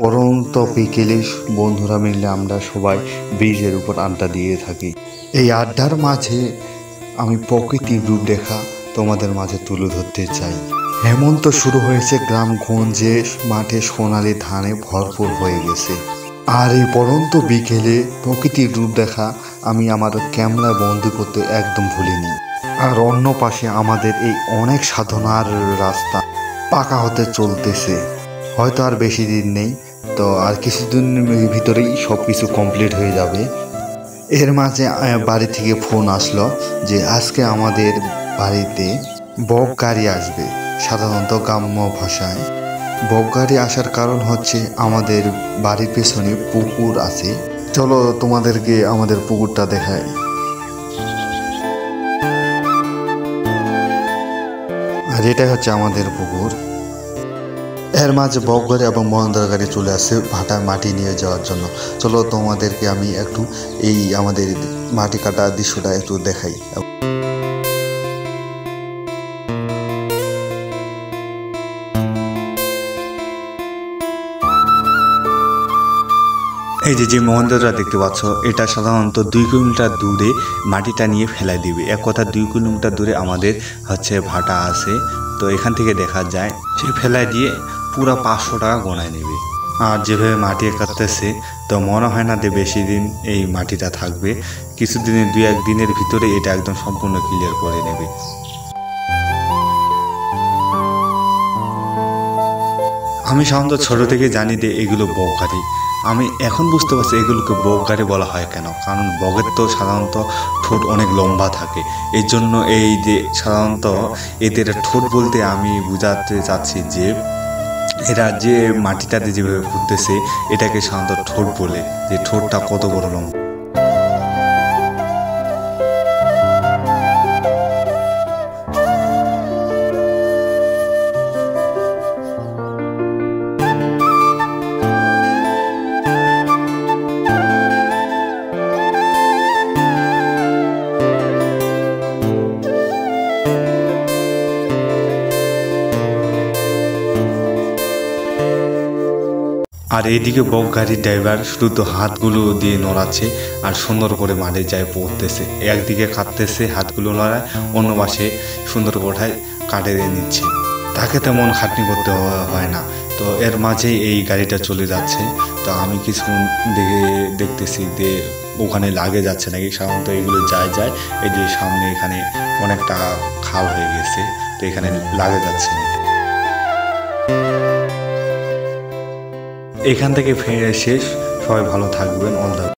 পরন্ত বিকেলে বন্ধুরা মিলে আমরা সবাই ব্রিজের উপর আড্ডা দিয়ে থাকি। এই আড্ডার মাঝে আমি প্রকৃতির রূপ দেখা তোমাদের মাঝে তুলে ধরতে চাই। হেমন্ত শুরু হয়েছে, গ্রামগঞ্জে মাঠে সোনালি ধানে ভরপুর হয়ে গেছে। আর এই পরন্ত বিকেলে প্রকৃতির রূপ দেখা আমি আমার ক্যামেরা বন্দি করতে একদম ভুলিনি। আর অন্য পাশে আমাদের এই অনেক সাধনার রাস্তা পাকা হতে চলতেছে। হয়তো আর বেশি দিন নেই, তো আর কিছুদিনের ভিতরেই সব কিছু কমপ্লিট হয়ে যাবে। এর মাঝে বাড়ি থেকে ফোন আসলো যে আজকে আমাদের বাড়িতে বক গাড়ি আসবে। সাধারণত গ্রাম্য ভাষায় বক গাড়ি আসার কারণ হচ্ছে আমাদের বাড়ির পেছনে পুকুর আছে। চলো তোমাদেরকে আমাদের পুকুরটা দেখাই। আর এটাই হচ্ছে আমাদের পুকুর। এর মাঝে বক গাড়ি এবং মহেন্দ্র গাড়ি চলে আসছে ভাটায় মাটি নিয়ে যাওয়ার জন্য। চলো তোমাদেরকে আমি একটু এই আমাদের মাটি কাটার দৃশ্যটা একটু দেখাই। এই যে মহেন্দ্রটা দেখতে পাচ্ছ, এটা সাধারণত 2 কিলোমিটার দূরে মাটিটা নিয়ে ফেলাই দিবে। এক কথা 2 কিলোমিটার দূরে আমাদের হচ্ছে ভাটা আছে, তো এখান থেকে দেখা যায় সে ফেলাই দিয়ে পুরো 500 টাকা গোনায় নেবে। আর যেভাবে মাটি কাটতেছে, তো মনে হয় না যে বেশি দিন এই মাটিটা থাকবে। কিছুদিনের 2-1 দিনের ভিতরে এটা একদম সম্পূর্ণ ক্লিয়ার করে নেবে। আমি সাধারণত ছোট থেকে জানি যে এগুলো বক গাড়ি। আমি এখন বুঝতে পারছি এগুলোকে বক গাড়ি বলা হয় কেন, কারণ বকের তো সাধারণত ঠোঁট অনেক লম্বা থাকে। এই জন্য এই যে সাধারণত এদের ঠোঁট বলতে আমি বোঝাতে চাচ্ছি যে এরা যে মাটিটাতে যেভাবে ঘুরতেছে এটাকে সাধারণত ঠোঁট বলে, যে ঠোঁটটা কত বড় লম্বা। আর এইদিকে বক গাড়ির ড্রাইভার শুধু তো হাতগুলো দিয়ে নড়াচ্ছে আর সুন্দর করে মাঠে যায় পড়তেছে। একদিকে কাটতেছে, হাতগুলো নড়ায়, অন্য পাশে সুন্দর কোঠায় কাটে নিচ্ছে। তাকে তেমন খাটনি করতে হয় না। তো এর মাঝেই এই গাড়িটা চলে যাচ্ছে। তো আমি কিছুক্ষণ দেখতেছি যে ওখানে লাগে যাচ্ছে নাকি। সাধারণত এগুলো যায় এই যে সামনে এখানে অনেকটা খাল হয়ে গেছে, তো এখানে লাগে যাচ্ছে না। এখান থেকে শেষ। সবাই ভালো থাকবেন। All the